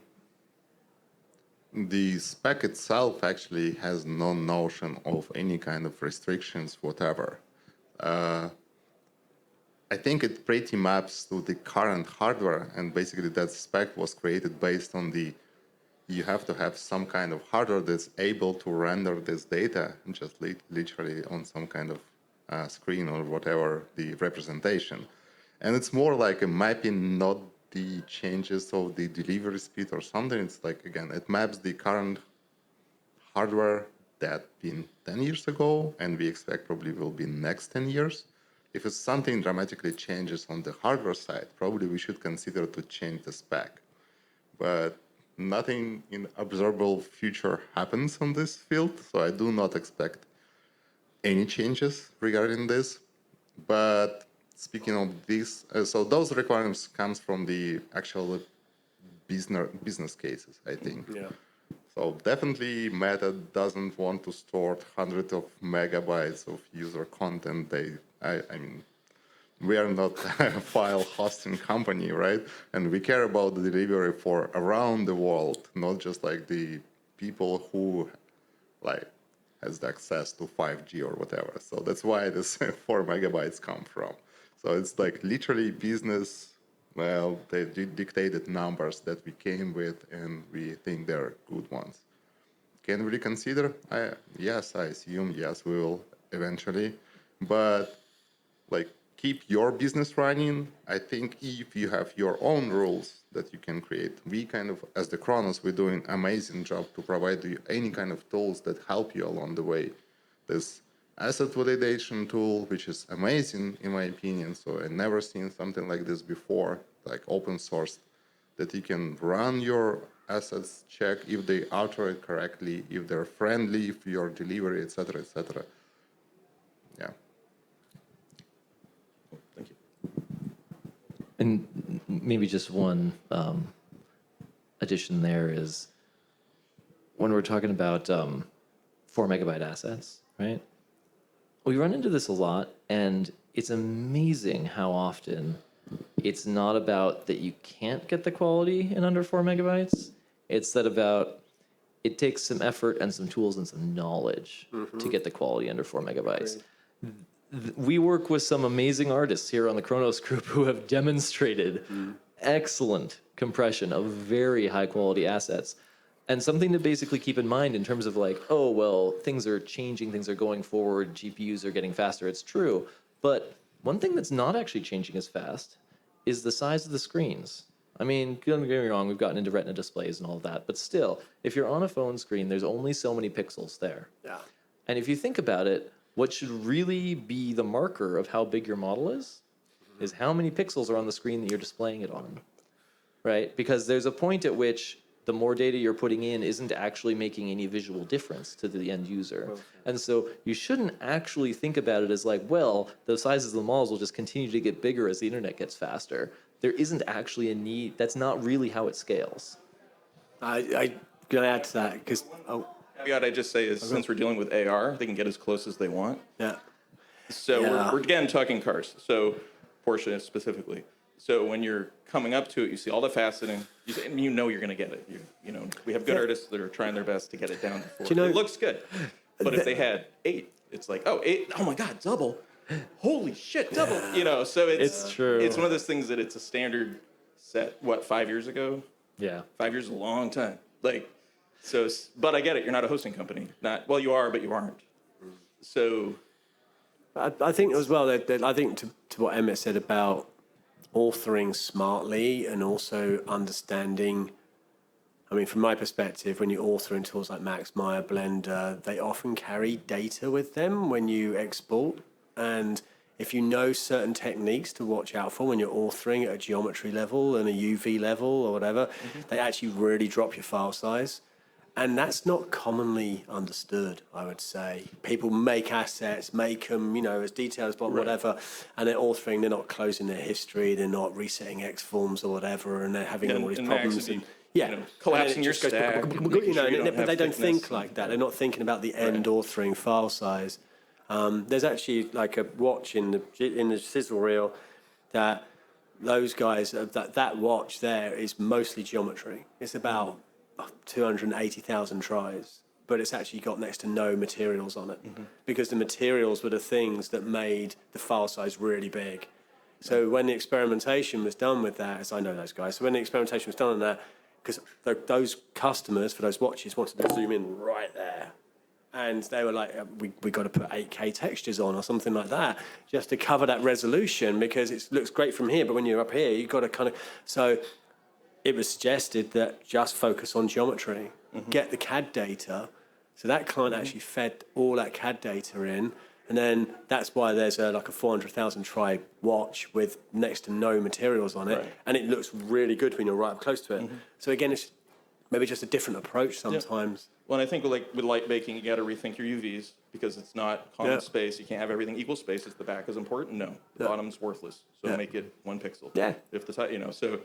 Speaker 4: The spec itself actually has no notion of any kind of restrictions, whatever. I think it pretty maps to the current hardware, and basically that spec was created based on you have to have some kind of hardware that's able to render this data just literally on some kind of screen or whatever the representation. And it's more like a mapping, not the changes of the delivery speed or something. It's like, again, it maps the current hardware that been 10 years ago, and we expect probably will be next 10 years. If it's something dramatically changes on the hardware side, probably we should consider to change the spec. But nothing in observable future happens on this field, so I do not expect any changes regarding this. But speaking of this, so those requirements comes from the actual business cases, I think.
Speaker 1: Yeah.
Speaker 4: So definitely Meta doesn't want to store hundreds of megabytes of user content. I mean, we are not a file hosting company, right? And we care about the delivery for around the world, not just like the people who like has the access to 5G or whatever. So that's why this 4 megabytes come from. So it's like literally business. Well, they dictated numbers that we came with, and we think they're good ones. Can we reconsider? Yes, I assume yes, we will eventually. But like, keep your business running. I think if you have your own rules that you can create, we kind of, as the Khronos, we're doing an amazing job to provide you any kind of tools that help you along the way. This asset validation tool, which is amazing in my opinion. So I've never seen something like this before, like open source, that you can run your assets, check if they alter it correctly, if they're friendly for your delivery, etc., etc. Yeah.
Speaker 7: Thank you.
Speaker 2: And maybe just one addition there is when we're talking about 4 megabyte assets, right? We run into this a lot, and it's amazing how often it's not about that you can't get the quality in under 4 megabytes. It's that about it takes some effort and some tools and some knowledge to get the quality under 4 megabytes. We work with some amazing artists here on the Khronos group who have demonstrated excellent compression of very high quality assets. And something to basically keep in mind in terms of like, oh, well, things are changing, things are going forward, GPUs are getting faster, it's true. But one thing that's not actually changing as fast is the size of the screens. I mean, don't get me wrong, we've gotten into retina displays and all of that, but still, if you're on a phone screen, there's only so many pixels there.
Speaker 1: Yeah.
Speaker 2: And if you think about it, what should really be the marker of how big your model is how many pixels are on the screen that you're displaying it on, right? Because there's a point at which the more data you're putting in isn't actually making any visual difference to the end user. And so you shouldn't actually think about it as like, well, the sizes of the models will just continue to get bigger as the internet gets faster. There isn't actually a need. That's not really how it scales.
Speaker 1: I'm going to add to that because,
Speaker 7: Caveat I just say is since we're dealing with AR, they can get as close as they want.
Speaker 1: yeah.
Speaker 7: So
Speaker 1: Yeah.
Speaker 7: we're again talking cars. So Porsche specifically. So when you're coming up to it, you see all the faceting. You know you're going to get it. You know we have good artists that are trying their best to get it down to 4.
Speaker 1: Do you know-
Speaker 7: it looks good, but if they had 8, it's like 8. Oh my God, double! Holy shit, double! You know, so
Speaker 2: It's true.
Speaker 7: It's one of those things that it's a standard set. What 5 years ago?
Speaker 2: Yeah.
Speaker 7: 5 years is a long time. Like, so, but I get it. You're not a hosting company. Well, you are, but you aren't. So,
Speaker 1: I think as well that I think to what Emmett said about authoring smartly and also understanding. I mean, from my perspective, when you author in tools like Max, Maya, Blender, they often carry data with them when you export. And if you know certain techniques to watch out for when you're authoring at a geometry level and a UV level or whatever, they actually really drop your file size. And that's not commonly understood, I would say. People make assets, make them, as detailed as possible, whatever, and they're authoring, they're not closing their history, they're not resetting X forms or whatever, and they're having all these problems.
Speaker 7: collapsing your stack.
Speaker 1: But they don't think like that. They're not thinking about the end authoring file size. There's actually like a watch in the sizzle reel that those guys, that watch there is mostly geometry. It's about 280,000 tries, but it's actually got next to no materials on it because the materials were the things that made the file size really big. So when the experimentation was done with that, as I know those guys, so when the experimentation was done on that, because those customers for those watches wanted to zoom in right there, And they were like, we got to put 8K textures on or something like that just to cover that resolution because it looks great from here, but when you're up here, you've got to kind of... So it was suggested that just focus on geometry, get the CAD data. So that client actually fed all that CAD data in, and then that's why there's like a 400,000 try watch with next to no materials on it, and it looks really good when you're right up close to it. So again, it's maybe just a different approach sometimes.
Speaker 7: Well, and I think with light baking, you got to rethink your UVs because it's not common space. You can't have everything equal space. If the back is important, no, the bottom's worthless. So make it 1 pixel.
Speaker 1: Yeah.
Speaker 7: If the top, so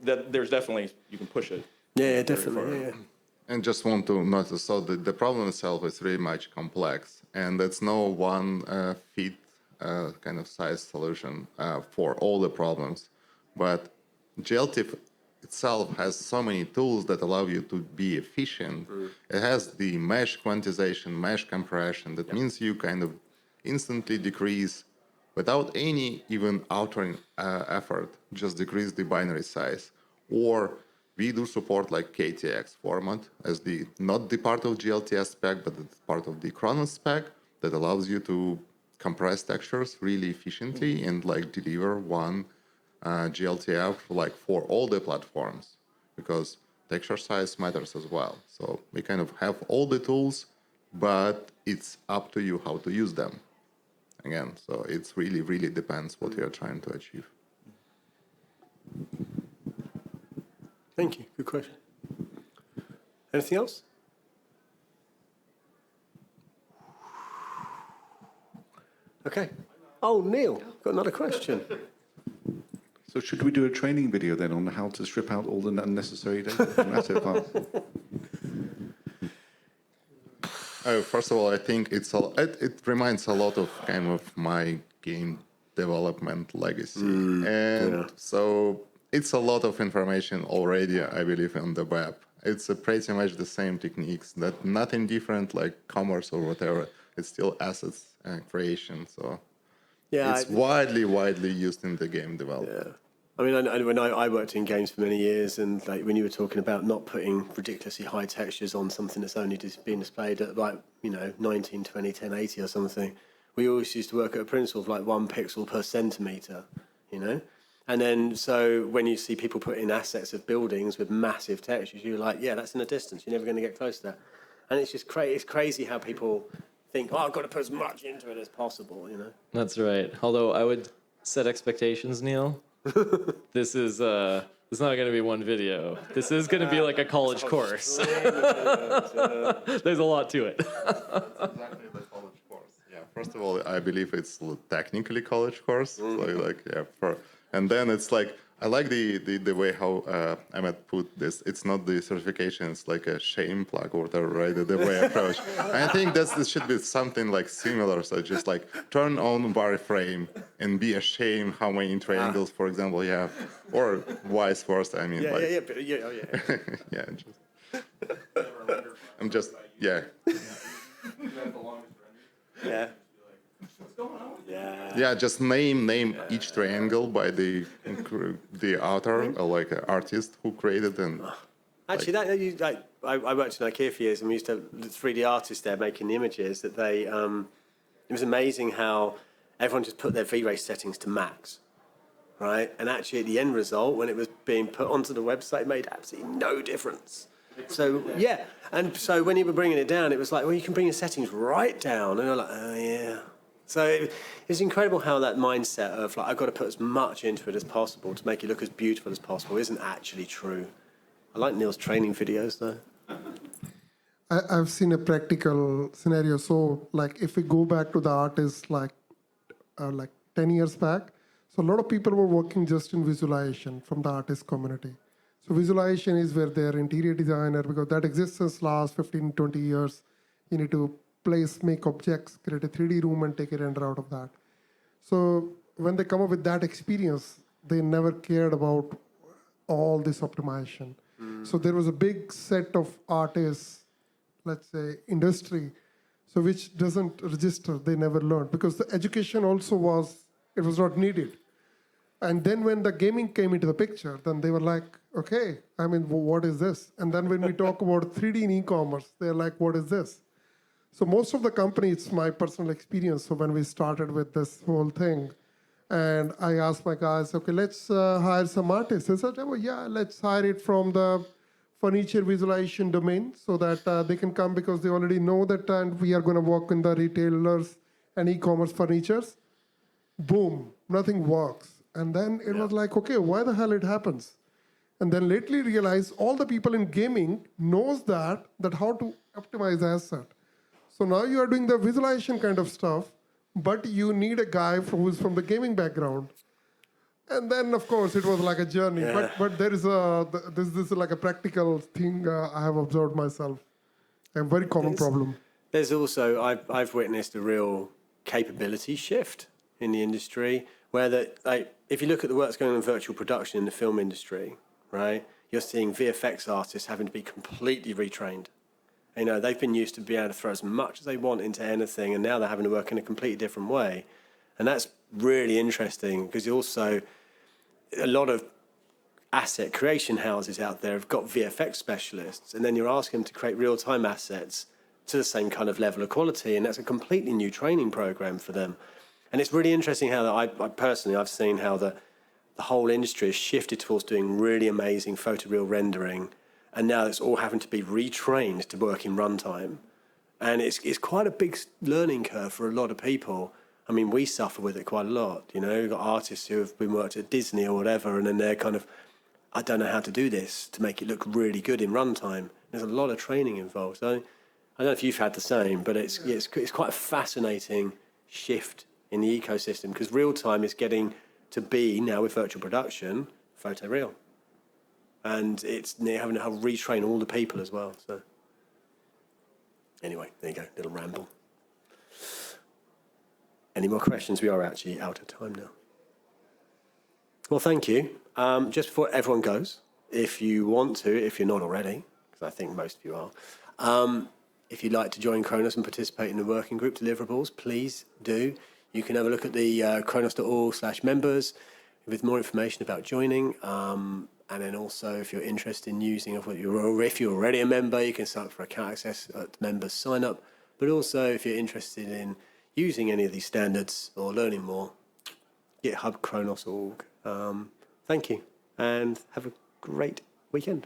Speaker 7: that there's definitely you can push it.
Speaker 1: Yeah, definitely. Yeah.
Speaker 4: And just want to notice, so the problem itself is very much complex, and it's no one fit kind of size solution for all the problems. But glTF itself has so many tools that allow you to be efficient. It has the mesh quantization, mesh compression. That means you kind of instantly decrease, without any even outer effort, just decrease the binary size. Or we do support like KTX format as not the part of glTF spec, but it's part of the Khronos spec that allows you to compress textures really efficiently and like deliver one glTF like for all the platforms, because texture size matters as well. So we kind of have all the tools, but it's up to you how to use them. Again, so it's really depends what you're trying to achieve.
Speaker 1: Thank you. Good question. Anything else? Okay. Oh, Neil, got another question.
Speaker 6: So should we do a training video then on how to strip out all the unnecessary data from asset files?
Speaker 4: First of all, I think it reminds a lot of kind of my game development legacy. So it's a lot of information already, I believe, on the web. It's pretty much the same techniques, that nothing different like commerce or whatever. It's still assets creation. So it's widely used in the game development.
Speaker 1: Yeah. I mean, when I worked in games for many years, and like when you were talking about not putting ridiculously high textures on something that's only just being displayed at like 1920, 1080 or something, we always used to work at a principle of like 1 pixel per centimeter, And then so when you see people put in assets of buildings with massive textures, you're like, yeah, that's in the distance. You're never going to get close to that. And it's just it's crazy how people think, oh, I've got to put as much into it as possible,
Speaker 2: That's right. Although I would set expectations, Neil. This is it's not going to be one video. This is going to be like a college course. There's a lot to it.
Speaker 4: Exactly the college course. Yeah. First of all, I believe it's technically college course. So and then it's like I like the way how Emmett put this. It's not the certification. It's like a shame plug or whatever, right? The way approach. I think this should be something like similar. So just like turn on wireframe and be ashamed how many triangles, for example, you have, or vice versa. I mean, I'm just Yeah. Yeah, just name each triangle by the author or like an artist who created and.
Speaker 1: Actually, I worked in IKEA for years, and we used to have the 3D artists there making the images. That it was amazing how everyone just put their V-Ray settings to max, right? And actually, at the end result, when it was being put onto the website, it made absolutely no difference. So and so when you were bringing it down, it was like, well, you can bring your settings right down, and you're like, oh yeah. So it's incredible how that mindset of like I've got to put as much into it as possible to make it look as beautiful as possible isn't actually true. I like Neil's training videos though.
Speaker 3: I've seen a practical scenario. So like if we go back to the artists like 10 years back, so a lot of people were working just in visualization from the artist community. So visualization is where they're interior designer, because that exists since last 15, 20 years. You need to make objects, create a 3D room and take a render out of that. So when they come up with that experience, they never cared about all this optimization. So there was a big set of artists, let's say industry, so which doesn't register, they never learned, because the education also was not needed. And then when the gaming came into the picture, then they were like, okay, I mean, what is this? And then when we talk about 3D in e-commerce, they're like, what is this? So most of the company, it's my personal experience. So when we started with this whole thing, and I asked my guys, okay, let's hire some artists. They said, oh, yeah, let's hire it from the furniture visualization domain so that they can come because they already know that and we are going to work in the retailers and e-commerce furnitures. Boom, nothing works. And then it was like, okay, why the hell it happens? And then lately realized all the people in gaming knows that how to optimize asset. So now you are doing the visualization kind of stuff, but you need a guy who's from the gaming background. And then, of course, it was like a journey.
Speaker 1: Yeah.
Speaker 3: But there is this is like a practical thing I have observed myself. A very common problem.
Speaker 1: There's also, I've witnessed a real capability shift in the industry where if you look at the work that's going on in virtual production in the film industry, right, you're seeing VFX artists having to be completely retrained. You know, they've been used to being able to throw as much as they want into anything, and now they're having to work in a completely different way. And that's really interesting because also a lot of asset creation houses out there have got VFX specialists, and then you're asking them to create real-time assets to the same kind of level of quality, and that's a completely new training program for them. And it's really interesting how I personally, I've seen how the whole industry has shifted towards doing really amazing photoreal rendering, and now it's all having to be retrained to work in runtime. And it's quite a big learning curve for a lot of people. I mean, we suffer with it quite a lot. You know, you've got artists who have been worked at Disney or whatever, and then they're kind of, I don't know how to do this to make it look really good in runtime. There's a lot of training involved. So I don't know if you've had the same, but it's quite a fascinating shift in the ecosystem because real time is getting to be now with virtual production photoreal, and it's having to retrain all the people as well. So anyway, there you go, little ramble. Any more questions? We are actually out of time now. Well, thank you. Just before everyone goes, if you want to, if you're not already, because I think most of you are, if you'd like to join Khronos and participate in the working group deliverables, please do. You can have a look at the khronos.org/members with more information about joining. And then also, if you're interested in using, if you're already a member, you can sign up for account access at members sign up. But also, if you're interested in using any of these standards or learning more, GitHub Khronos.org. Thank you, and have a great weekend.